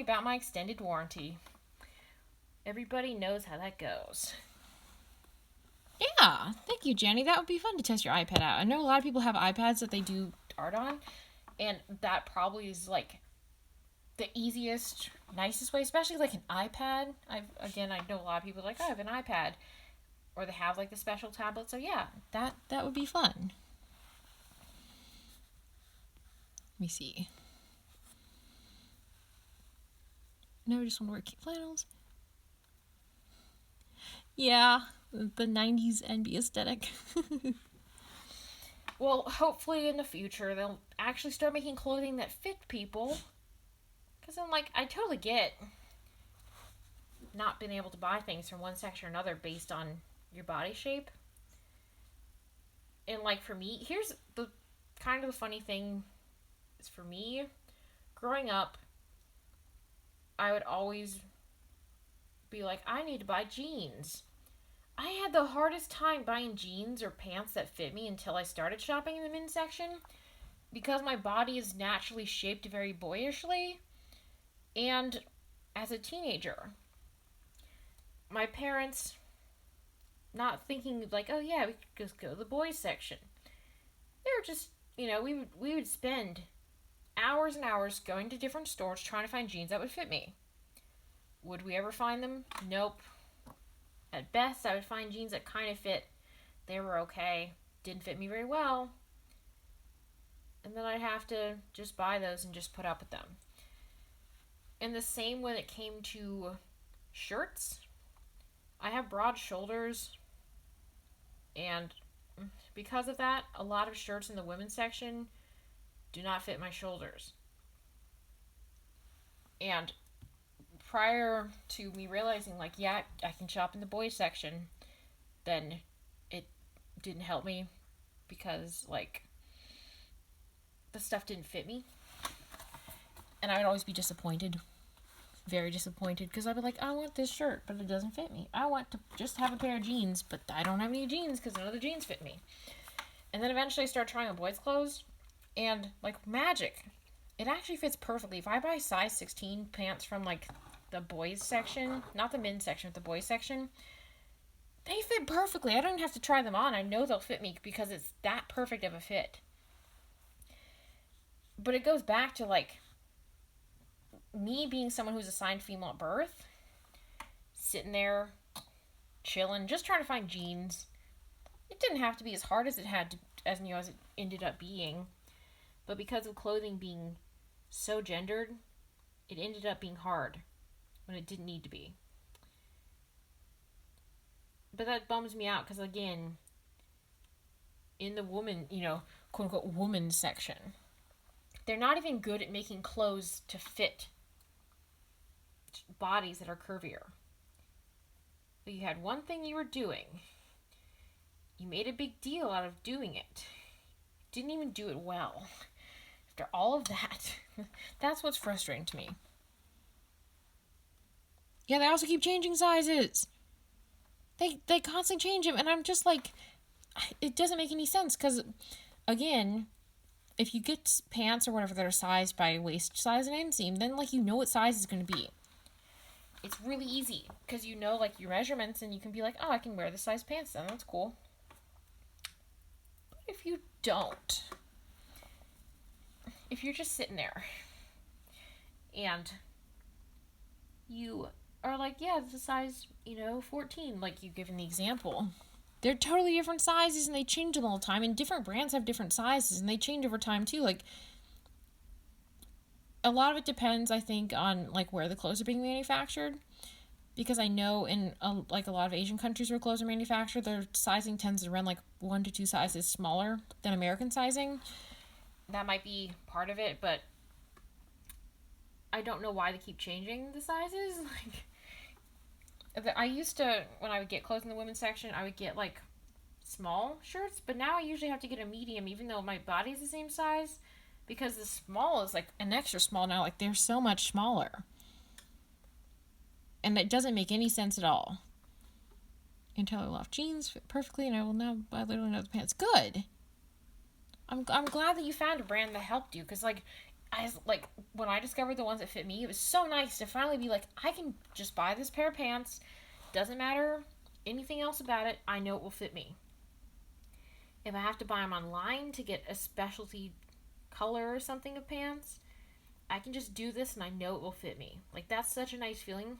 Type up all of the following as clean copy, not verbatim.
about my extended warranty. Everybody knows how that goes. Yeah, thank you, Jenny. That would be fun to test your iPad out. I know a lot of people have iPads that they do Art on, and that probably is like the easiest, nicest way, especially like an iPad. I know a lot of people are like, oh, I have an iPad, or they have like the special tablet. So yeah, that would be fun. Let me see. No, I just want to wear cute flannels. Yeah, the 90s NB aesthetic. Well, hopefully in the future they'll actually start making clothing that fit people. Because I'm like, I totally get not being able to buy things from one section or another based on your body shape. And like for me, here's the kind of the funny thing is for me, growing up, I would always be like, I need to buy jeans. I had the hardest time buying jeans or pants that fit me until I started shopping in the men's section because my body is naturally shaped very boyishly. And as a teenager, my parents, not thinking like, oh yeah, we could just go to the boys section. They were just, we would spend hours and hours going to different stores trying to find jeans that would fit me. Would we ever find them? Nope. At best, I would find jeans that kind of fit. They were okay. Didn't fit me very well. And then I'd have to just buy those and just put up with them. And the same when it came to shirts. I have broad shoulders. And because of that, a lot of shirts in the women's section do not fit my shoulders. And prior to me realizing, like, yeah, I can shop in the boys section, then it didn't help me because, like, the stuff didn't fit me. And I would always be disappointed. Very disappointed because I'd be like, I want this shirt, but it doesn't fit me. I want to just have a pair of jeans, but I don't have any jeans because none of the jeans fit me. And then eventually I started trying on boys' clothes, and, like, magic. It actually fits perfectly. If I buy size 16 pants from, like, the boys section, not the men's section, but the boys section, they fit perfectly. I don't even have to try them on. I know they'll fit me because it's that perfect of a fit. But it goes back to, like, me being someone who's assigned female at birth, sitting there, chilling, just trying to find jeans. It didn't have to be as hard as it had to, as it ended up being. But because of clothing being so gendered, it ended up being hard when it didn't need to be. But that bums me out because, again, in the woman, quote unquote woman section, they're not even good at making clothes to fit bodies that are curvier. But you had one thing you were doing. You made a big deal out of doing it. Didn't even do it well. After all of that, that's what's frustrating to me. Yeah, they also keep changing sizes. They constantly change them, and I'm just like, it doesn't make any sense, because, again, if you get pants or whatever that are sized by waist size and inseam, then, like, you know what size it's going to be. It's really easy, because you know, like, your measurements, and you can be like, oh, I can wear this size pants then, that's cool. But if you don't, if you're just sitting there, and you are like, yeah, it's a size, 14, like you given the example. They're totally different sizes, and they change them all the time, and different brands have different sizes, and they change over time, too. Like, a lot of it depends, I think, on, like, where the clothes are being manufactured, because I know in, a lot of Asian countries where clothes are manufactured, their sizing tends to run, like, 1 to 2 sizes smaller than American sizing. That might be part of it, but I don't know why they keep changing the sizes. Like, I used to, when I would get clothes in the women's section, I would get, like, small shirts, but now I usually have to get a medium, even though my body's the same size, because the small is, like, an extra small now. Like, they're so much smaller. And it doesn't make any sense at all. Until I left jeans fit perfectly, and I literally know the pants. Good! I'm glad that you found a brand that helped you, because, like, like, when I discovered the ones that fit me, it was so nice to finally be like, I can just buy this pair of pants. Doesn't matter anything else about it. I know it will fit me. If I have to buy them online to get a specialty color or something of pants, I can just do this and I know it will fit me. Like, that's such a nice feeling.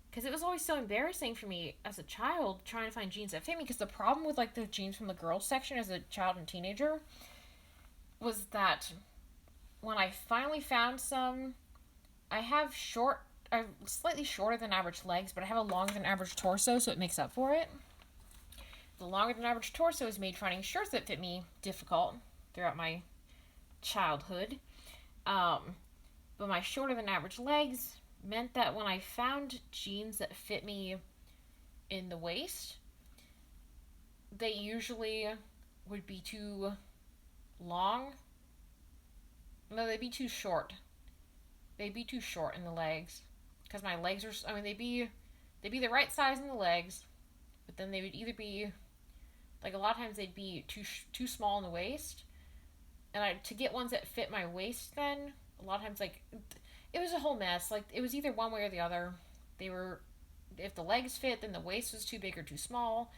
Because it was always so embarrassing for me as a child trying to find jeans that fit me. Because the problem with, like, the jeans from the girls section as a child and teenager was that when I finally found some, I have slightly shorter than average legs, but I have a longer than average torso, so it makes up for it. The longer than average torso has made finding shirts that fit me difficult throughout my childhood. But my shorter than average legs meant that when I found jeans that fit me in the waist, they usually would be too long. No, they'd be too short. They'd be too short in the legs. Because my legs are, I mean, they'd be the right size in the legs, but then they would either be, like, a lot of times they'd be too small in the waist. And to get ones that fit my waist then, a lot of times, like, it was a whole mess. Like, it was either one way or the other. If the legs fit, then the waist was too big or too small.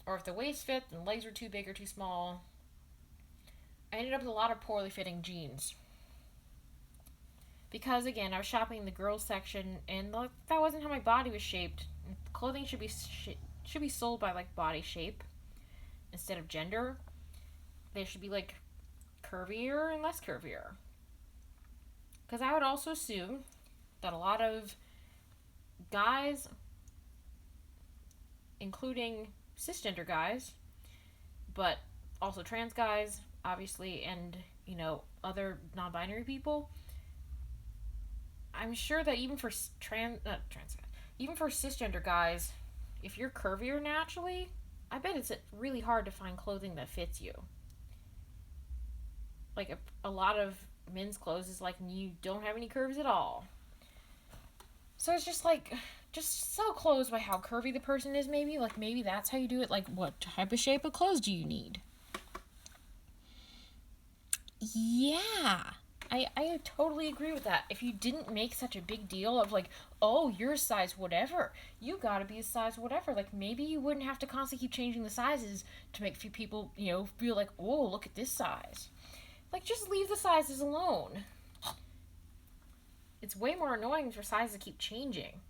Or if the waist fit, then the legs were too big or too small. I ended up with a lot of poorly fitting jeans. Because, again, I was shopping in the girls section, and that wasn't how my body was shaped. Clothing should be sold by, like, body shape instead of gender. They should be, like, curvier and less curvier. Because I would also assume that a lot of guys, including cisgender guys, but also trans guys, obviously, and, other non-binary people, I'm sure that even for even for cisgender guys, if you're curvier naturally, I bet it's really hard to find clothing that fits you. Like, a lot of men's clothes is like you don't have any curves at all. So it's just like, just so close by how curvy the person is, maybe. Like, maybe that's how you do it. Like, what type of shape of clothes do you need? Yeah. I totally agree with that. If you didn't make such a big deal of, like, oh, you're a size whatever, you gotta be a size whatever, like, maybe you wouldn't have to constantly keep changing the sizes to make few people, feel like, oh, look at this size. Like, just leave the sizes alone. It's way more annoying for sizes to keep changing.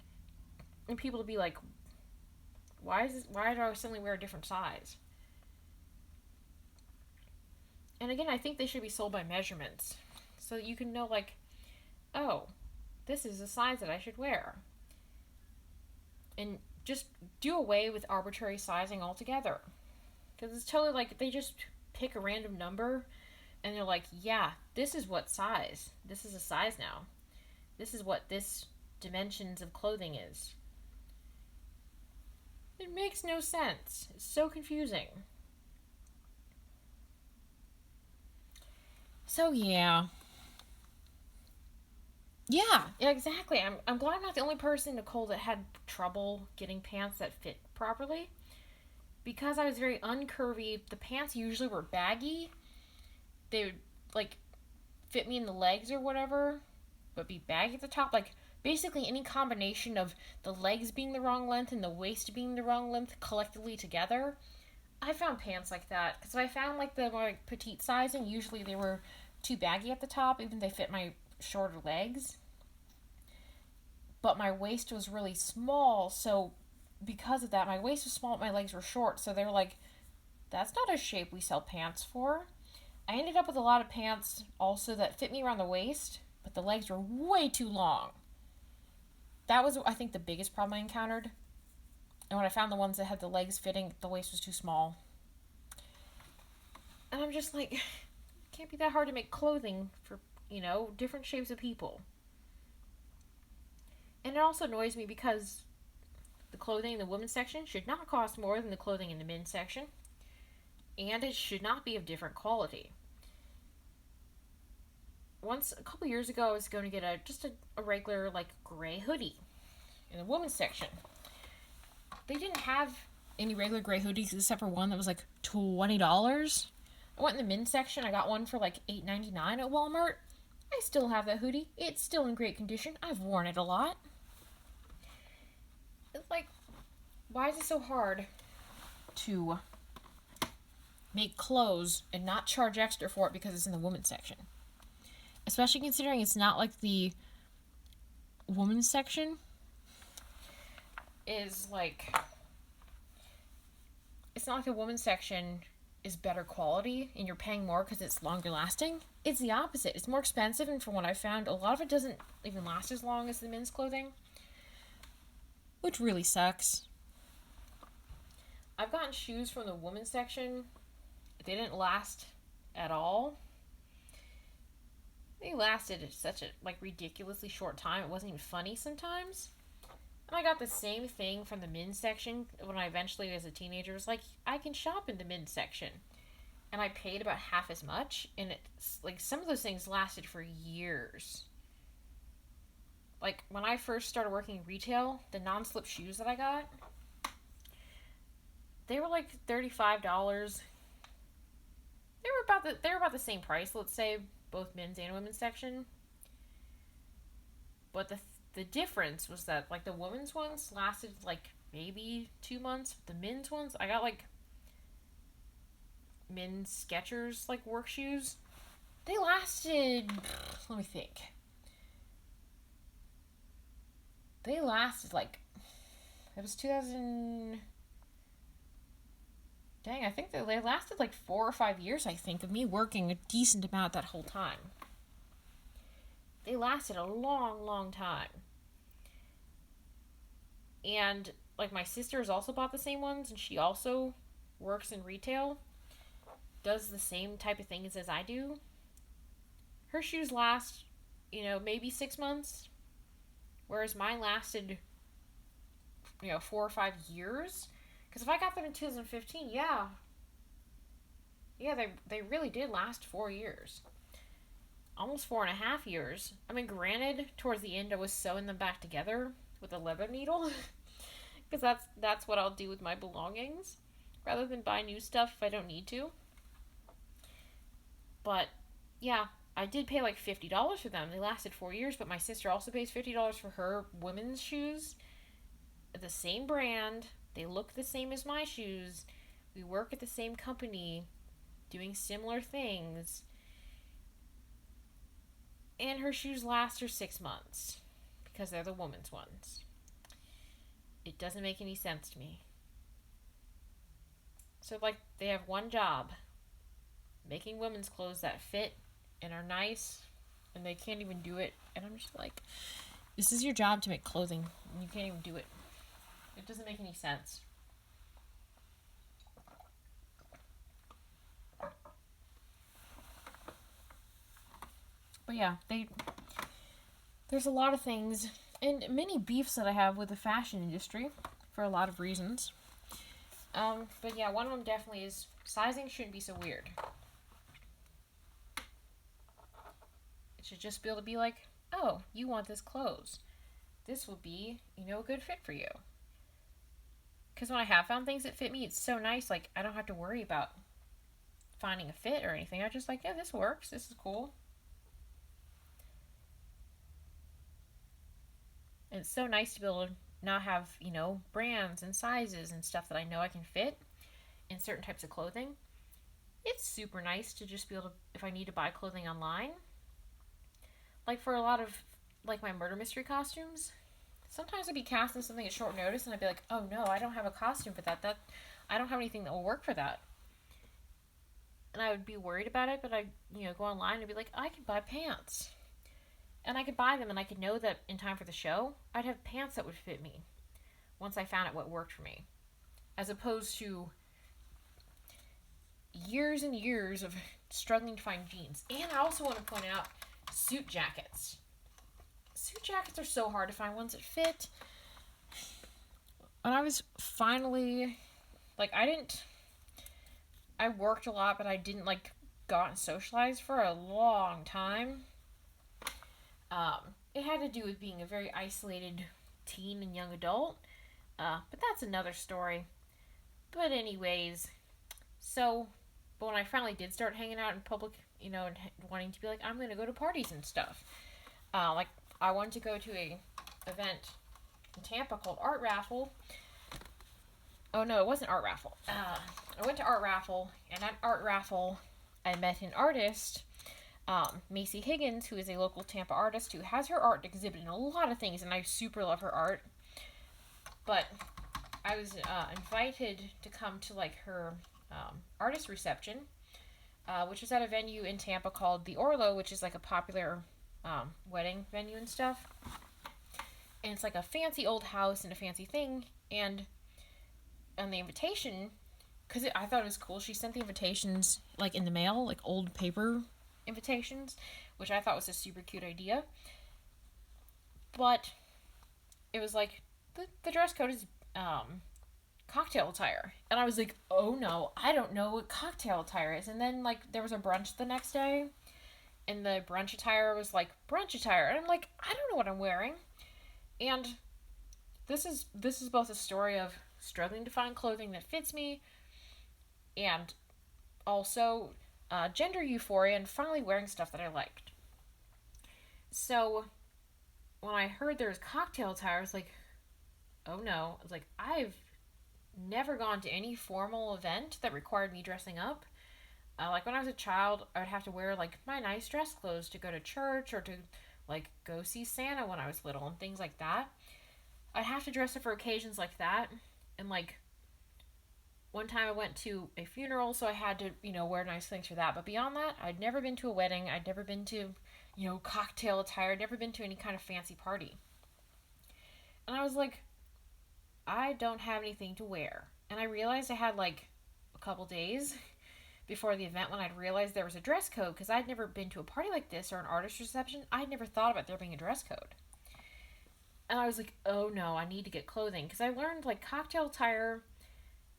And people to be like, why do I suddenly wear a different size? And again, I think they should be sold by measurements. So that you can know, like, oh, this is the size that I should wear. And just do away with arbitrary sizing altogether. Because it's totally like, they just pick a random number and they're like, yeah, this is what size. This is a size now. This is what this dimensions of clothing is. It makes no sense. It's so confusing. So, yeah. Yeah, exactly. I'm glad I'm not the only person, Nicole, that had trouble getting pants that fit properly. Because I was very uncurvy, the pants usually were baggy. They would, like, fit me in the legs or whatever, but be baggy at the top. Like, basically any combination of the legs being the wrong length and the waist being the wrong length collectively together. I found pants like that. Because if I found, like, the more petite sizing, usually they were too baggy at the top, even if they fit my shorter legs. But my waist was really small, so because of that, my waist was small, my legs were short, so they were like, that's not a shape we sell pants for. I ended up with a lot of pants also that fit me around the waist, but the legs were way too long. That was, I think, the biggest problem I encountered. And when I found the ones that had the legs fitting, the waist was too small. And I'm just like, it can't be that hard to make clothing for, different shapes of people. And it also annoys me because the clothing in the women's section should not cost more than the clothing in the men's section. And it should not be of different quality. A couple years ago, I was going to get a regular, like, gray hoodie in the women's section. They didn't have any regular gray hoodies except for one that was like $20. I went in the men's section. I got one for like $8.99 at Walmart. I still have that hoodie. It's still in great condition. I've worn it a lot. It's like, why is it so hard to make clothes and not charge extra for it because it's in the women's section? Especially considering it's not like the women's section is like, it's not like the women's section is better quality and you're paying more because it's longer lasting. It's the opposite. It's more expensive, and from what I found, a lot of it doesn't even last as long as the men's clothing, which really sucks. I've gotten shoes from the women's section. They didn't last at all. They lasted such a ridiculously short time. It wasn't even funny sometimes. And I got the same thing from the men's section when I eventually, as a teenager, was like, I can shop in the men's section. And I paid about half as much, and it's like some of those things lasted for years. Like when I first started working retail, the non-slip shoes that I got, they were like $35. They were about the same price, let's say, both men's and women's section. But the difference was that like the women's ones lasted like maybe 2 months. The men's ones, I got like men's Skechers like work shoes. They lasted, let me think. They lasted like, it was 2000. Dang, I think they lasted like 4 or 5 years, I think, of me working a decent amount that whole time. They lasted a long, long time. And, like, my sister has also bought the same ones, and she also works in retail, does the same type of things as I do. Her shoes last, maybe 6 months, whereas mine lasted, 4 or 5 years. Because if I got them in 2015, yeah, they really did last 4 years. Almost 4.5 years. I mean, granted, towards the end I was sewing them back together with a leather needle. Because that's what I'll do with my belongings. Rather than buy new stuff if I don't need to. But, yeah, I did pay like $50 for them. They lasted 4 years, but my sister also pays $50 for her women's shoes. The same brand. They look the same as my shoes. We work at the same company, doing similar things. And her shoes last her 6 months because they're the woman's ones. It doesn't make any sense to me. So, like, they have one job, making women's clothes that fit and are nice, and they can't even do it. And I'm just like, this is your job to make clothing, and you can't even do it. It doesn't make any sense. But yeah, there's a lot of things and many beefs that I have with the fashion industry for a lot of reasons. But yeah, one of them definitely is sizing shouldn't be so weird. It should just be able to be like, oh, you want this clothes. This will be, a good fit for you. Because when I have found things that fit me, it's so nice. Like, I don't have to worry about finding a fit or anything. I just like, yeah, this works. This is cool. And it's so nice to be able to not have, brands and sizes and stuff that I know I can fit in certain types of clothing. It's super nice to just be able to, if I need to buy clothing online. Like for a lot of, like my murder mystery costumes, sometimes I'd be casting something at short notice and I'd be like, oh no, I don't have a costume for that. I don't have anything that will work for that. And I would be worried about it, but I'd, go online and be like, I can buy pants. And I could buy them and I could know that in time for the show, I'd have pants that would fit me once I found out what worked for me. As opposed to years and years of struggling to find jeans. And I also want to point out suit jackets. Suit jackets are so hard to find ones that fit. When I was finally, I worked a lot, but I didn't, go out and socialize for a long time. It had to do with being a very isolated teen and young adult. But that's another story. But anyways, but when I finally did start hanging out in public and wanting to be like, I'm going to go to parties and stuff. Like, I wanted to go to a event in Tampa called Art Raffle. Oh, no, it wasn't Art Raffle. I went to Art Raffle, and at Art Raffle, I met an artist, Macy Higgins, who is a local Tampa artist who has her art exhibited in a lot of things, and I super love her art. But I was invited to come to like her artist reception, which was at a venue in Tampa called the Orlo, which is like a popular wedding venue and stuff. And it's like a fancy old house and a fancy thing. And on the invitation, because I thought it was cool, she sent the invitations like in the mail, like old paper invitations, which I thought was a super cute idea. But it was like the dress code is cocktail attire, and I was like, oh no, I don't know what cocktail attire is. And then like there was a brunch the next day, and the brunch attire was like brunch attire, and I'm like, I don't know what I'm wearing. And this is both a story of struggling to find clothing that fits me, and also gender euphoria and finally wearing stuff that I liked. So when I heard there was cocktail attire, I was like, oh no. I was like, I've never gone to any formal event that required me dressing up. Like when I was a child, I would have to wear like my nice dress clothes to go to church or to like go see Santa when I was little and things like that. I'd have to dress up for occasions like that. And like one time I went to a funeral, so I had to, wear nice things for that. But beyond that, I'd never been to a wedding. I'd never been to, cocktail attire. I'd never been to any kind of fancy party. And I was like, I don't have anything to wear. And I realized I had like a couple days before the event when I'd realized there was a dress code, because I'd never been to a party like this or an artist reception. I'd never thought about there being a dress code. And I was like, oh no, I need to get clothing. Because I learned like cocktail attire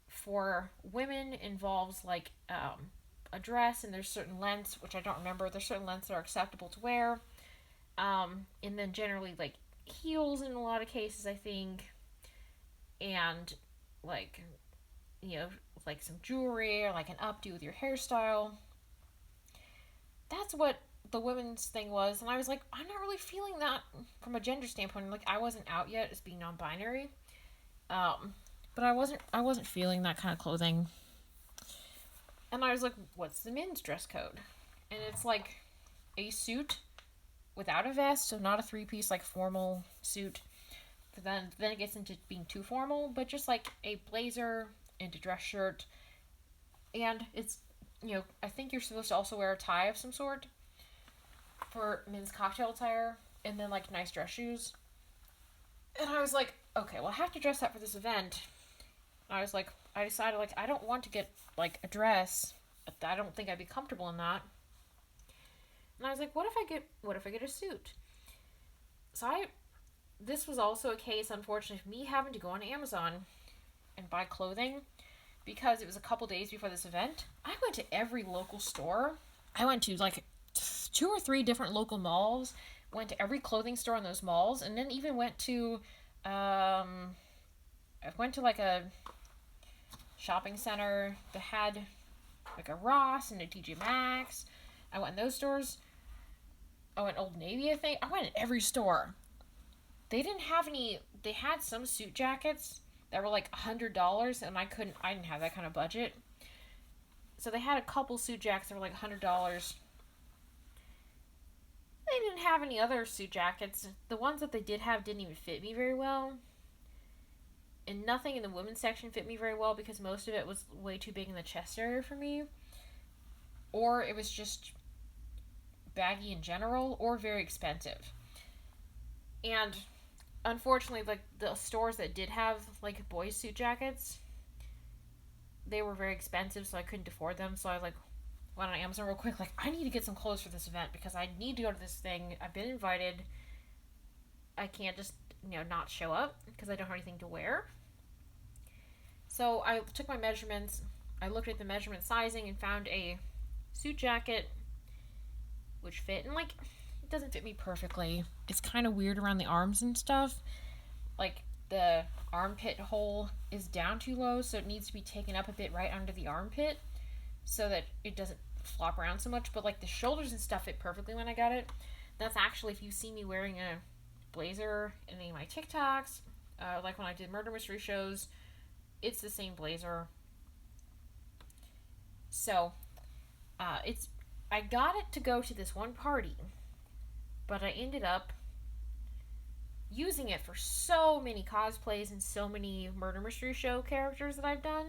for women involves like a dress, and there's certain lengths, which I don't remember. There's certain lengths that are acceptable to wear. And then generally like heels in a lot of cases, I think. And like, like some jewelry or like an updo with your hairstyle. That's what the women's thing was. And I was like, I'm not really feeling that from a gender standpoint. Like, I wasn't out yet as being non-binary. But I wasn't feeling that kind of clothing. And I was like, what's the men's dress code? And it's like a suit without a vest, so not a three-piece like formal suit. Then it gets into being too formal, but just like a blazer and a dress shirt. And it's, I think you're supposed to also wear a tie of some sort for men's cocktail attire, and then like nice dress shoes. And I was like, okay, well, I have to dress up for this event. I was like, I decided like I don't want to get like a dress. I don't think I'd be comfortable in that. And I was like, what if I get a suit? So this was also a case, unfortunately, of me having to go on Amazon and buy clothing, because it was a couple days before this event. I went to every local store. I went to like 2 or 3 different local malls, went to every clothing store in those malls, and then even went to I went to like a shopping center that had like a Ross and a TJ Maxx. I went in those stores. I went Old Navy, I think. I went in every store. They didn't have any. They had some suit jackets that were like $100, and I didn't have that kind of budget. So they had a couple suit jackets that were like $100. They didn't have any other suit jackets. The ones that they did have didn't even fit me very well. And nothing in the women's section fit me very well, because most of it was way too big in the chest area for me. Or it was just baggy in general, or very expensive. And unfortunately, like the stores that did have like boys suit jackets, they were very expensive, so I couldn't afford them. So I like went on Amazon real quick, like, I need to get some clothes for this event because I need to go to this thing. I've been invited. I can't just, not show up because I don't have anything to wear. So I took my measurements. I looked at the measurement sizing and found a suit jacket which fit. And like, it doesn't fit me perfectly. It's kind of weird around the arms and stuff. Like, the armpit hole is down too low, so it needs to be taken up a bit right under the armpit so that it doesn't flop around so much, but like the shoulders and stuff fit perfectly when I got it. That's actually, if you see me wearing a blazer in any of my TikToks, like when I did murder mystery shows, it's the same blazer. So, I got it to go to this one party, but I ended up using it for so many cosplays and so many murder mystery show characters that I've done.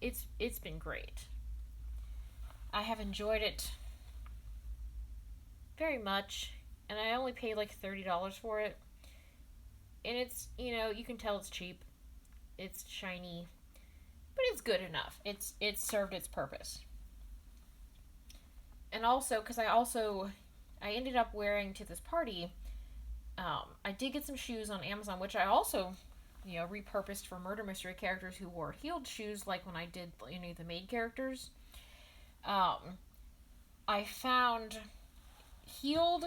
It's been great. I have enjoyed it very much, and I only paid like $30 for it. And it's, you can tell it's cheap. It's shiny, but it's good enough. It's served its purpose. And also, because I ended up wearing to this party, I did get some shoes on Amazon, which I also, repurposed for murder mystery characters who wore heeled shoes, like when I did any of the maid characters. I found heeled,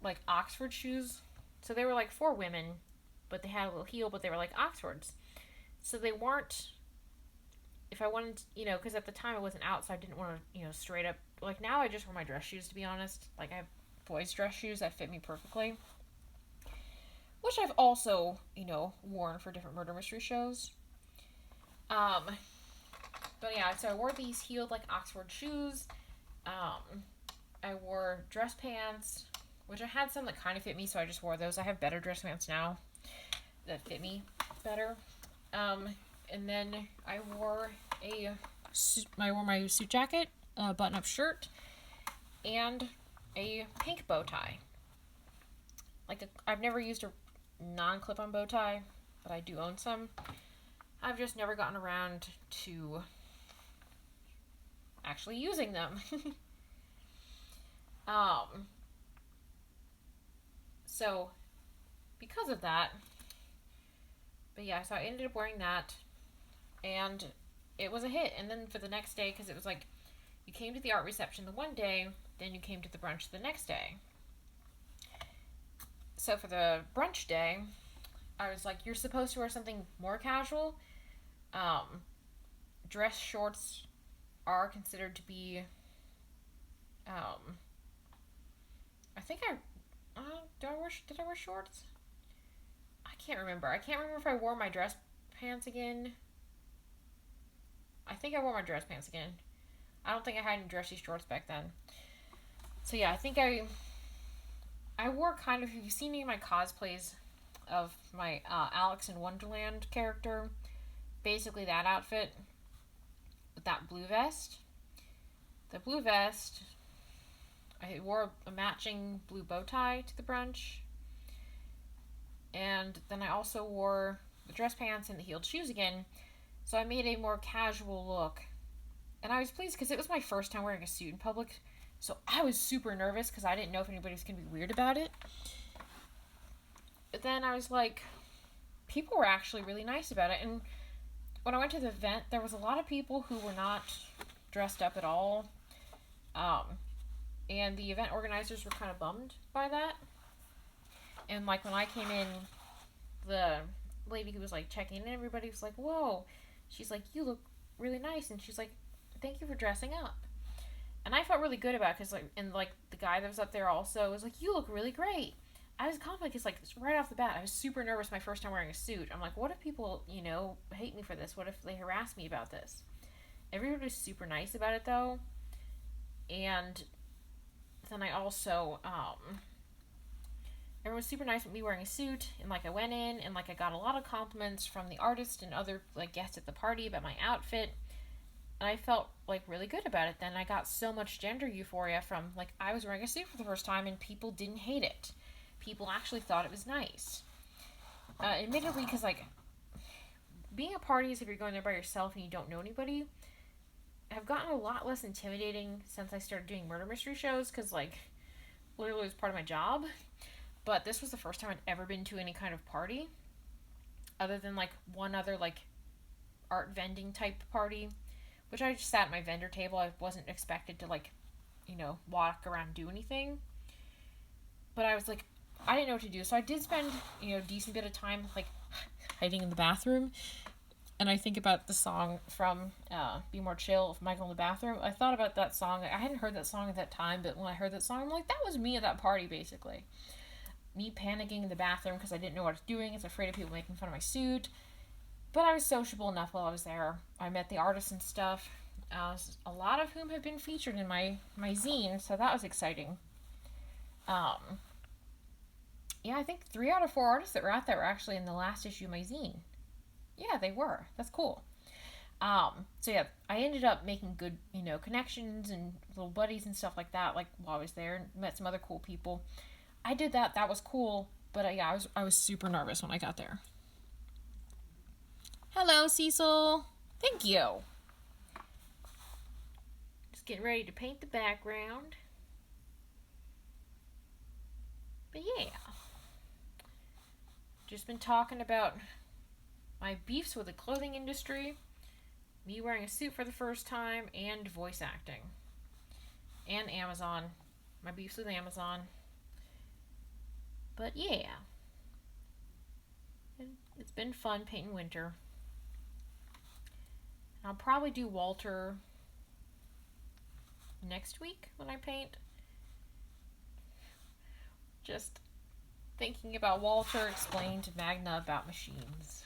like Oxford shoes. So they were like for women, but they had a little heel, but they were like Oxfords. So they weren't, if I wanted, because at the time I wasn't out, so I didn't want to, straight up, like now I just wear my dress shoes, to be honest. Like I have boys' dress shoes that fit me perfectly. Which I've also, worn for different murder mystery shows. But yeah, so I wore these heeled, like, Oxford shoes. I wore dress pants, which I had some that kind of fit me, so I just wore those. I have better dress pants now that fit me better. And then I wore my suit jacket, a button-up shirt, and a pink bow tie. I've never used a non-clip-on bow tie, but I do own some. I've just never gotten around to actually using them. So because of that, but yeah, so I ended up wearing that, and it was a hit. And then for the next day, because it was like, you came to the art reception the one day, then you came to the brunch the next day. So for the brunch day, I was like, you're supposed to wear something more casual. Dress shorts are considered to be, I think did I wear shorts? I can't remember. I can't remember if I wore my dress pants again. I think I wore my dress pants again. I don't think I had any dressy shorts back then. So yeah, I think I wore kind of, if you've seen any of my cosplays of my Alex in Wonderland character, basically that outfit with that blue vest. The blue vest, I wore a matching blue bow tie to the brunch. And then I also wore the dress pants and the heeled shoes again. So I made a more casual look. And I was pleased because it was my first time wearing a suit in public. So I was super nervous because I didn't know if anybody was going to be weird about it. But then I was like, people were actually really nice about it. And when I went to the event, there was a lot of people who were not dressed up at all. And the event organizers were kind of bummed by that. And like when I came in, the lady who was like checking in, everybody was like, whoa. She's like, you look really nice. And she's like, thank you for dressing up. And I felt really good about it because the guy that was up there also was like, you look really great. I was confident because right off the bat, I was super nervous my first time wearing a suit. I'm like, what if people, hate me for this? What if they harass me about this? Everybody was super nice about it though. And then I also, everyone was super nice with me wearing a suit, and I went in and I got a lot of compliments from the artist and other guests at the party about my outfit, and I felt really good about it. Then I got so much gender euphoria from I was wearing a suit for the first time and people didn't hate it. People actually thought it was nice. Admittedly, because being at parties, if you're going there by yourself and you don't know anybody, have gotten a lot less intimidating since I started doing murder mystery shows, because literally it was part of my job. But this was the first time I'd ever been to any kind of party, other than one other art vending type party, which I just sat at my vendor table. I wasn't expected to walk around and do anything. But I was I didn't know what to do, so I did spend a decent bit of time hiding in the bathroom. and I think about the song from Be More Chill of Michael in the Bathroom. I thought about that song. I hadn't heard that song at that time, but when I heard that song, I'm like, that was me at that party, basically. Me panicking in the bathroom because I didn't know what I was doing. I was afraid of people making fun of my suit. But I was sociable enough while I was there. I met the artists and stuff, a lot of whom have been featured in my zine, so that was exciting. Um, yeah, I think 3 out of 4 artists that were out there were actually in the last issue of my zine. Yeah, they were. That's cool. So yeah, I ended up making good, connections and little buddies and stuff like that, like while I was there, and met some other cool people. I did that. That was cool. But yeah, I was super nervous when I got there. Hello, Cecil. Thank you. Just getting ready to paint the background. But yeah, just been talking about my beefs with the clothing industry, me wearing a suit for the first time, and voice acting. And Amazon. My beefs with Amazon. But yeah, it's been fun painting winter. I'll probably do Walter next week when I paint. Just thinking about Walter explaining to Magna about machines.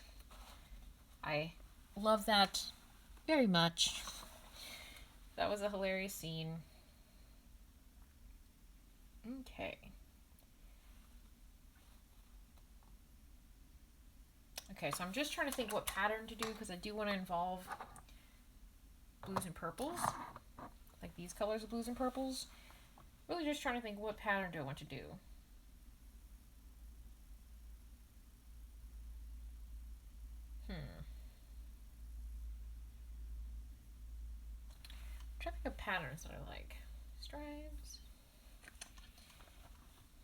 I love that very much. That was a hilarious scene. Okay. Okay, so I'm just trying to think what pattern to do because I do want to involve blues and purples. Like these colors of blues and purples. Really just trying to think what pattern do I want to do. I'm trying to think of patterns that I like. Stripes.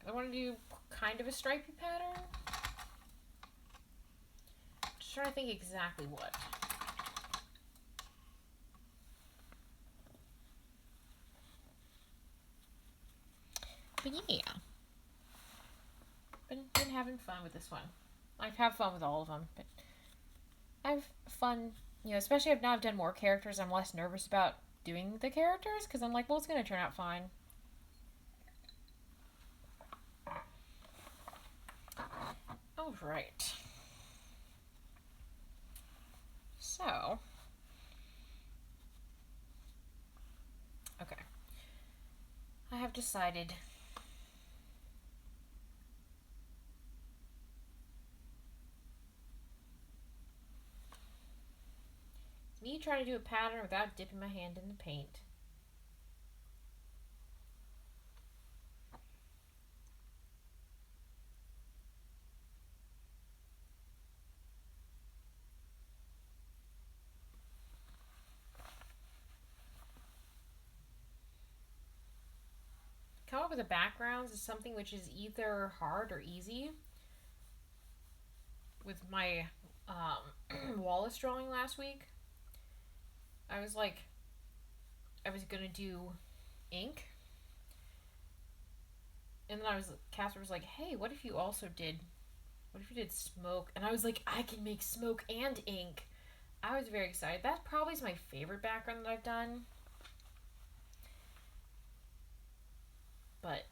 I want to do kind of a stripy pattern. Just trying to think exactly what. But yeah. Been having fun with this one. I have fun with all of them, but I have fun, especially now I've done more characters, I'm less nervous about doing the characters, because I'm like, well, it's going to turn out fine. Alright. So. Okay. I have decided me trying to do a pattern without dipping my hand in the paint. Come up with the backgrounds is something which is either hard or easy. With my Wallace drawing last week, I was gonna do ink, and then Casper was like, "Hey, what if you did smoke?" And I was like, "I can make smoke and ink." I was very excited. That probably is my favorite background that I've done. But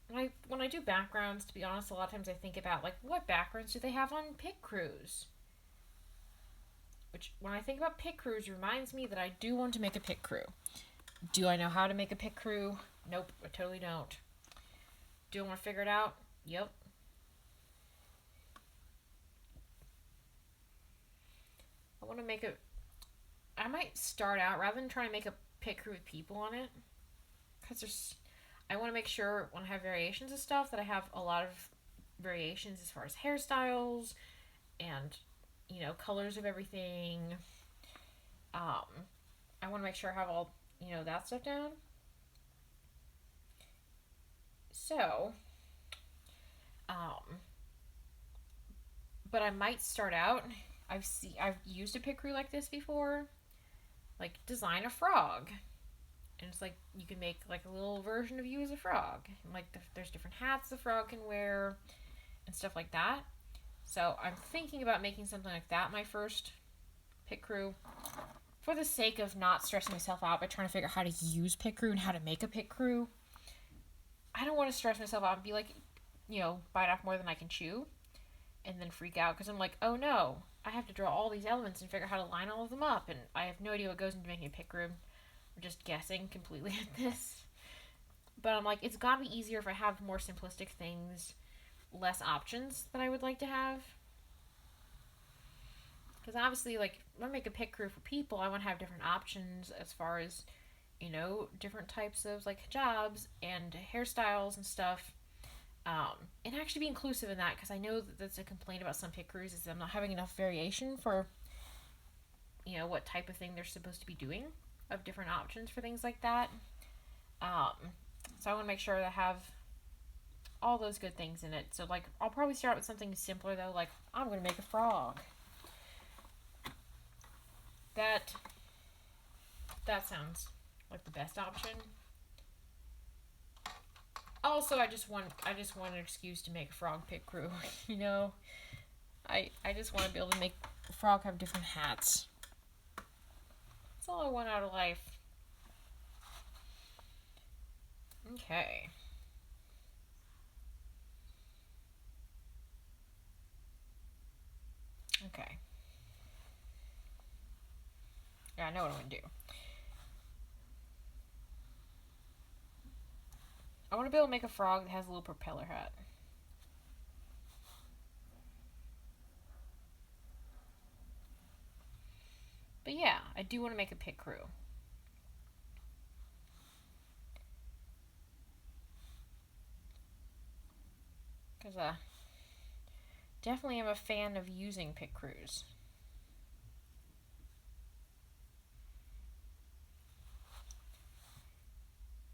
when I do backgrounds, to be honest, a lot of times I think about like what backgrounds do they have on pit crews. Which, when I think about pit crews, reminds me that I do want to make a pit crew. Do I know how to make a pit crew? Nope, I totally don't. Do I want to figure it out? Yep. I want to make I might start out, rather than trying to make a pit crew with people on it, because I want to make sure when I have variations of stuff that I have a lot of variations as far as hairstyles and colors of everything. I want to make sure I have all that stuff down. So, but I might start out. I've used a pit crew like this before. Like design a frog, and it's like you can make like a little version of you as a frog. And, like there's different hats the frog can wear, and stuff like that. So I'm thinking about making something like that my first pit crew, for the sake of not stressing myself out by trying to figure out how to use pit crew and how to make a pit crew. I don't want to stress myself out and be like, bite off more than I can chew and then freak out because I'm like, oh no, I have to draw all these elements and figure out how to line all of them up, and I have no idea what goes into making a pit crew. I'm just guessing completely at this. But I'm like, it's gotta be easier if I have more simplistic things, less options that I would like to have. Because obviously, like, when I make a pit crew for people, I want to have different options as far as, different types of, like, hijabs and hairstyles and stuff. And actually be inclusive in that, because I know that that's a complaint about some pit crews is that I'm not having enough variation for, what type of thing they're supposed to be doing, of different options for things like that. So I want to make sure that I have all those good things in it. So, like, I'll probably start with something simpler, though, like, I'm going to make a frog. That sounds like the best option. Also, I just want an excuse to make a frog pit crew. I just want to be able to make a frog have different hats. That's all I want out of life. Okay. Okay. Yeah, I know what I'm gonna do. I want to be able to make a frog that has a little propeller hat. But yeah, I do want to make a pit crew. Because definitely am a fan of using pit crews.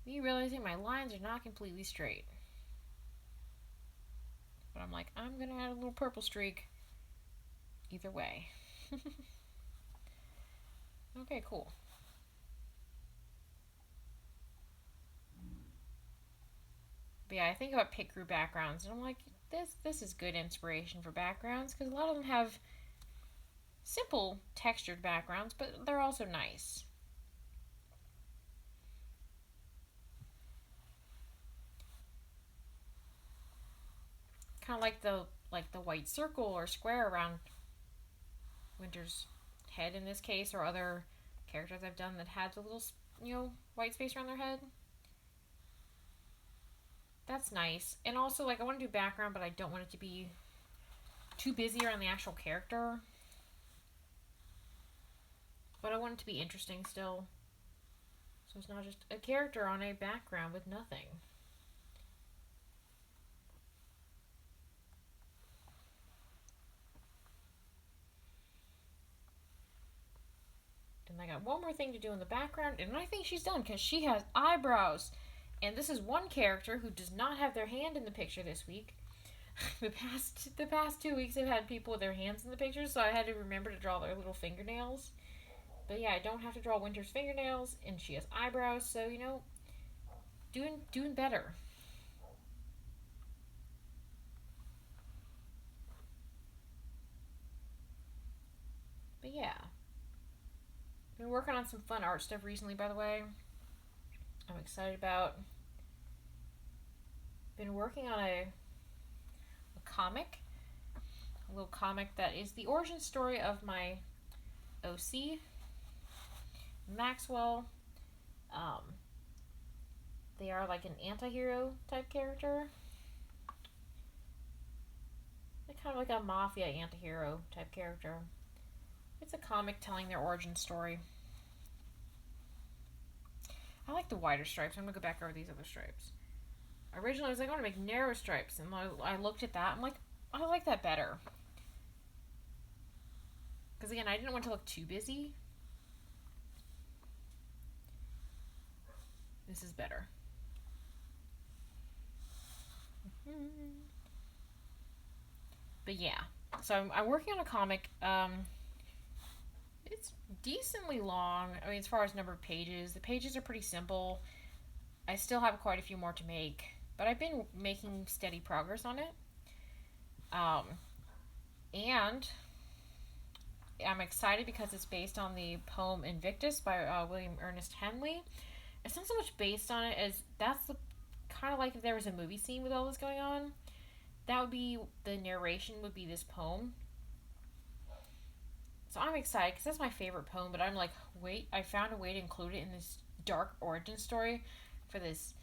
Me realizing my lines are not completely straight. But I'm like, I'm going to add a little purple streak either way. Okay, cool. But yeah, I think about pit crew backgrounds, and I'm like, this is good inspiration for backgrounds, because a lot of them have simple textured backgrounds, but they're also nice. Kind of like the white circle or square around Winter's head in this case, or other characters I've done that had a little, white space around their head. That's nice. And also, like, I want to do background, but I don't want it to be too busy around the actual character. But I want it to be interesting still. So it's not just a character on a background with nothing. And I got one more thing to do in the background, and I think she's done because she has eyebrows. And this is one character who does not have their hand in the picture this week. the past 2 weeks I've had people with their hands in the picture, so I had to remember to draw their little fingernails. But yeah, I don't have to draw Winter's fingernails, and she has eyebrows, so doing better. But yeah. Been working on some fun art stuff recently, by the way. I'm excited about. Been working on a comic. A little comic that is the origin story of my OC, Maxwell. They are like an anti-hero type character. They're kind of like a mafia anti-hero type character. It's a comic telling their origin story. I like the wider stripes. I'm going to go back over these other stripes. Originally, I was like, I want to make narrow stripes. And I looked at that. I'm like, I like that better. Because again, I didn't want to look too busy. This is better. But yeah. So I'm working on a comic. It's decently long. I mean, as far as number of pages, the pages are pretty simple. I still have quite a few more to make, but I've been making steady progress on it. And I'm excited because it's based on the poem Invictus by William Ernest Henley. It's not so much based on it as that's the kind of like if there was a movie scene with all this going on. That would be the narration would be this poem. So I'm excited because that's my favorite poem. But I'm like, wait, I found a way to include it in this dark origin story for this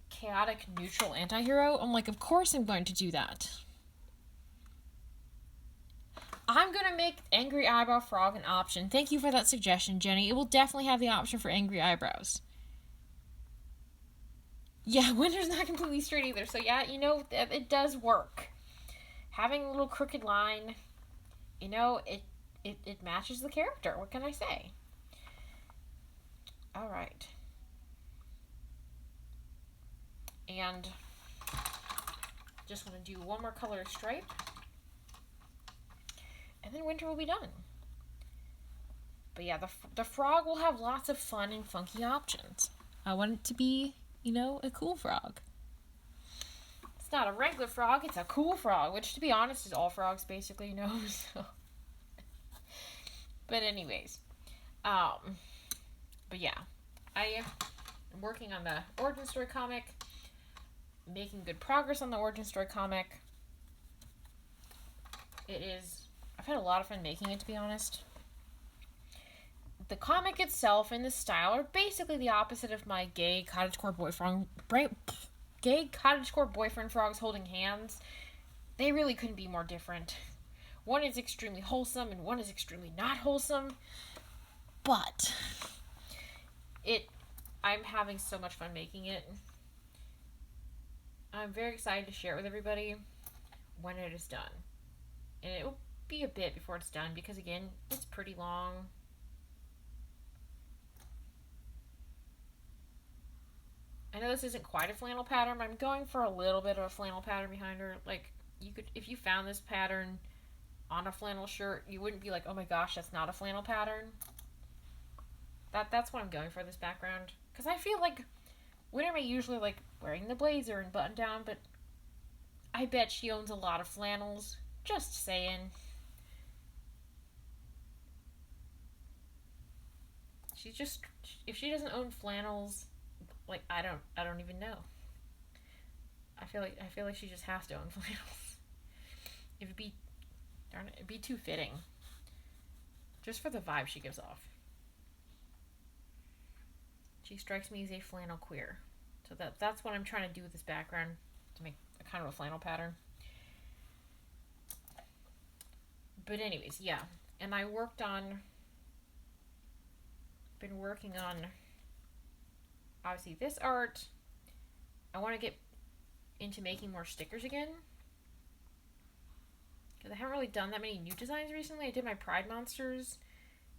chaotic neutral anti-hero. I'm like, of course I'm going to do that. I'm going to make Angry Eyebrow Frog an option. Thank you for that suggestion, Jenny. It will definitely have the option for Angry Eyebrows. Yeah, Winter's not completely straight either. So yeah, it does work. Having a little crooked line, it matches the character. What can I say? All right. And just want to do one more color stripe. And then Winter will be done. But yeah, the frog will have lots of fun and funky options. I want it to be, a cool frog. It's not a regular frog, it's a cool frog, which to be honest is all frogs basically, so. But anyways. But yeah. I am working on the origin story comic. Making good progress on the origin story comic. I've had a lot of fun making it, to be honest. The comic itself and the style are basically the opposite of my gay cottagecore boyfriend frogs holding hands. They really couldn't be more different. One is extremely wholesome and one is extremely not wholesome. But I'm having so much fun making it. I'm very excited to share it with everybody when it is done. And it will be a bit before it's done because, again, it's pretty long. I know this isn't quite a flannel pattern, but I'm going for a little bit of a flannel pattern behind her. Like, if you found this pattern on a flannel shirt, you wouldn't be like, oh my gosh, that's not a flannel pattern. That's what I'm going for this background. Because I feel like Winter may usually like wearing the blazer and button down, but I bet she owns a lot of flannels. Just saying. If she doesn't own flannels, like I don't even know. I feel like she just has to own flannels. It'd be too fitting. Just for the vibe she gives off. She strikes me as a flannel queer. So that's what I'm trying to do with this background, to make a kind of a flannel pattern. But anyways, yeah. And I been working on obviously this art. I want to get into making more stickers again. Because I haven't really done that many new designs recently. I did my Pride Monsters.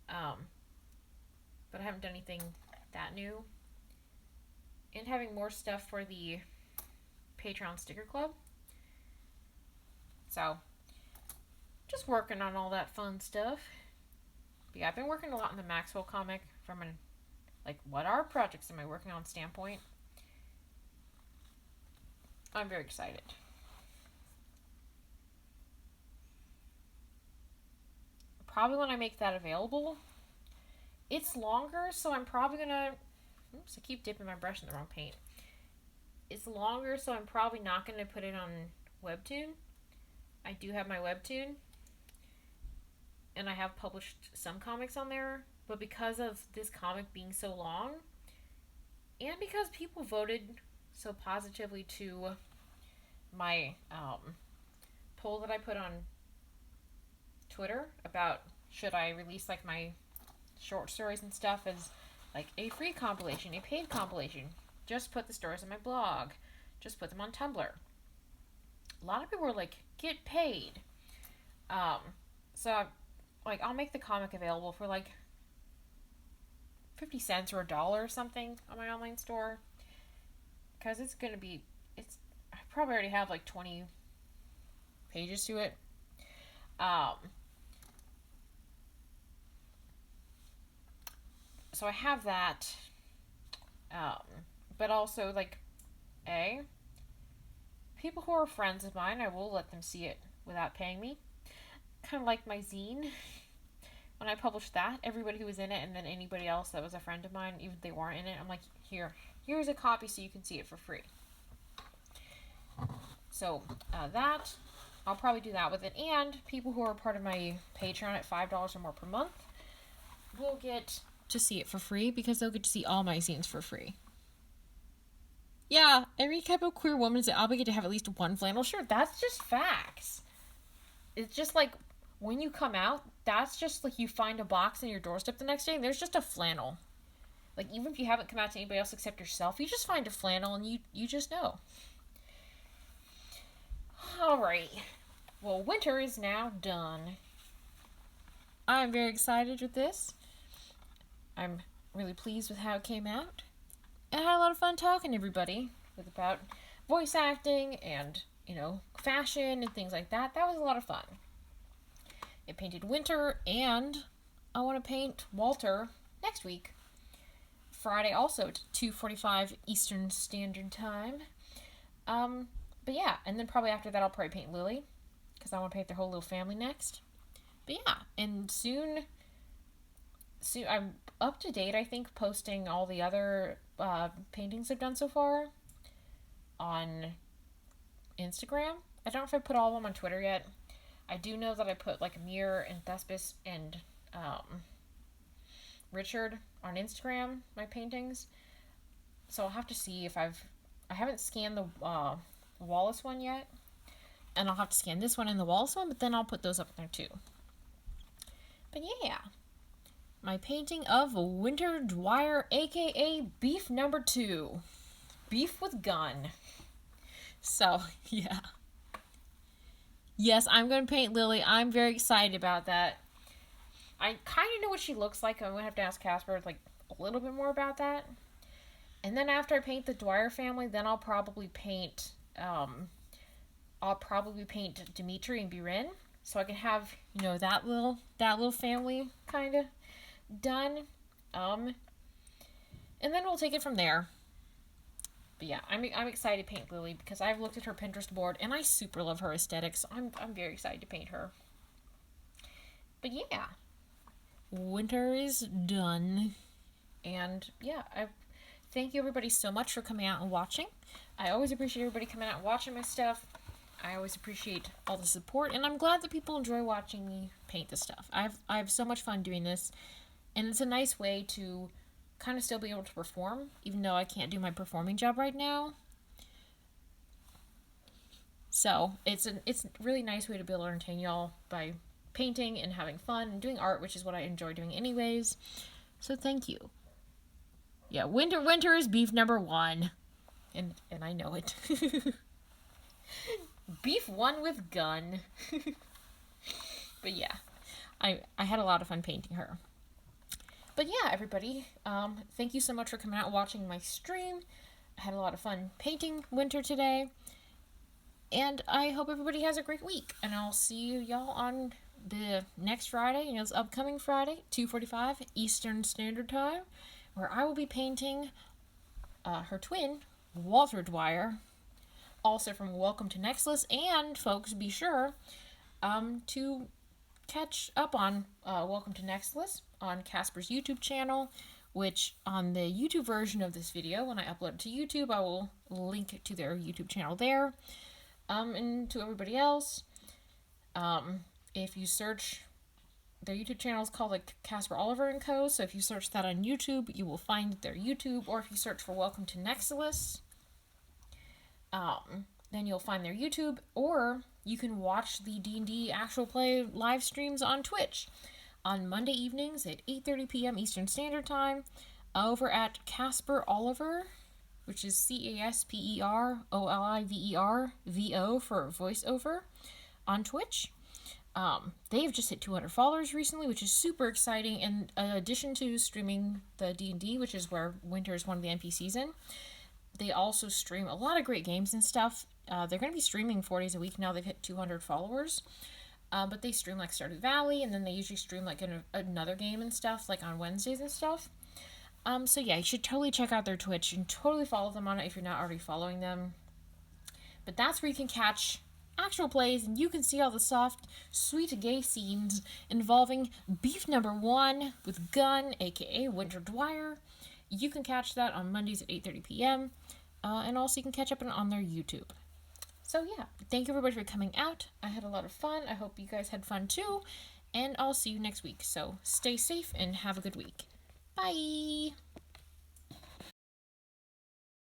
But I haven't done anything that new. And having more stuff for the Patreon Sticker Club. So, just working on all that fun stuff. But yeah, I've been working a lot on the Maxwell comic from an, what art projects am I working on standpoint. I'm very excited. Probably when I make that available. It's longer, so I'm probably gonna... Oops, I keep dipping my brush in the wrong paint. It's longer, so I'm probably not going to put it on Webtoon. I do have my Webtoon. And I have published some comics on there. But because of this comic being so long, and because people voted so positively to my poll that I put on Twitter about should I release my short stories and stuff as a free compilation, a paid compilation. Just put the stories on my blog. Just put them on Tumblr. A lot of people were like, get paid. So I'll make the comic available for 50 cents or $1 or something on my online store. Because I probably already have 20 pages to it. So I have that. But also, people who are friends of mine, I will let them see it without paying me. Kind of like my zine. When I published that, everybody who was in it and then anybody else that was a friend of mine, even if they weren't in it, I'm like, here's a copy so you can see it for free. So that, I'll probably do that with it. And people who are part of my Patreon at $5 or more per month will get to see it for free because they'll get to see all my zines for free. Yeah, every type of queer woman is obligated to have at least one flannel shirt. That's just facts. It's just like when you come out, that's just like you find a box in your doorstep the next day and there's just a flannel. Like even if you haven't come out to anybody else except yourself, you just find a flannel and you just know. Alright. Well, winter is now done. I'm very excited with this. I'm really pleased with how it came out. I had a lot of fun talking to everybody About voice acting and, fashion and things like that. That was a lot of fun. I painted Winter, and I want to paint Walter next week. Friday also at 2:45 Eastern Standard Time. But yeah, and then probably after that I'll probably paint Lily, because I want to paint their whole little family next. But yeah, and soon I'm up to date, I think, posting all the other paintings I've done so far on Instagram. I don't know if I put all of them on Twitter yet. I do know that I put like Amir and Thespis and Richard on Instagram, my paintings. So I'll have to see if I haven't scanned the Wallace one yet. And I'll have to scan this one and the Wallace one, but then I'll put those up there too. But yeah. My painting of Winter Dwyer, aka Beef number 2. Beef with gun. So, yeah. Yes, I'm going to paint Lily. I'm very excited about that. I kind of know what she looks like. I'm going to have to ask Casper like a little bit more about that. And then after I paint the Dwyer family, then I'll probably paint Dimitri and Birin, so I can have, that little family kind of done. And then we'll take it from there. But yeah, I'm excited to paint Lily because I've looked at her Pinterest board and I super love her aesthetics. I'm very excited to paint her. But yeah, winter is done. And yeah, I thank you everybody so much for coming out and watching. I always appreciate everybody coming out and watching my stuff. I always appreciate all the support, and I'm glad that people enjoy watching me paint this stuff. I have so much fun doing this, and it's a nice way to kind of still be able to perform, even though I can't do my performing job right now. So it's a really nice way to be able to entertain y'all by painting and having fun and doing art, which is what I enjoy doing anyways. So thank you. Yeah, winter is beef number 1, and I know it. Beef 1 with gun. But yeah, I had a lot of fun painting her. But yeah, everybody, thank you so much for coming out and watching my stream. I had a lot of fun painting Winter today. And I hope everybody has a great week. And I'll see y'all on the next Friday, this upcoming Friday, 2:45 Eastern Standard Time, where I will be painting her twin, Walter Dwyer, also from Welcome to Nexilis. And folks, be sure to catch up on Welcome to Nexilis on Casper's YouTube channel, which on the YouTube version of this video, when I upload it to YouTube, I will link to their YouTube channel there. And to everybody else, if you search, their YouTube channel is called like Casper Oliver & Co. So if you search that on YouTube, you will find their YouTube. Or if you search for Welcome to Nexilis, then you'll find their YouTube. Or you can watch the D&D actual play live streams on Twitch on Monday evenings at 8:30 p.m. Eastern Standard Time over at Casper Oliver, which is CasperOliverVO for voiceover on Twitch. They've just hit 200 followers recently, which is super exciting. And in addition to streaming the D&D, which is where Winter is one of the NPCs in, they also stream a lot of great games and stuff. They're going to be streaming 4 days a week now. They've hit 200 followers. But they stream like Stardew Valley, and then they usually stream like another game and stuff, like on Wednesdays and stuff. So yeah, you should totally check out their Twitch and totally follow them on it if you're not already following them. But that's where you can catch actual plays, and you can see all the soft, sweet, gay scenes involving Beef Number 1 with Gunn, aka Winter Dwyer. You can catch that on Mondays at 8:30 p.m. And also you can catch up on their YouTube. So yeah, thank you everybody for coming out. I had a lot of fun. I hope you guys had fun too. And I'll see you next week. So stay safe and have a good week. Bye!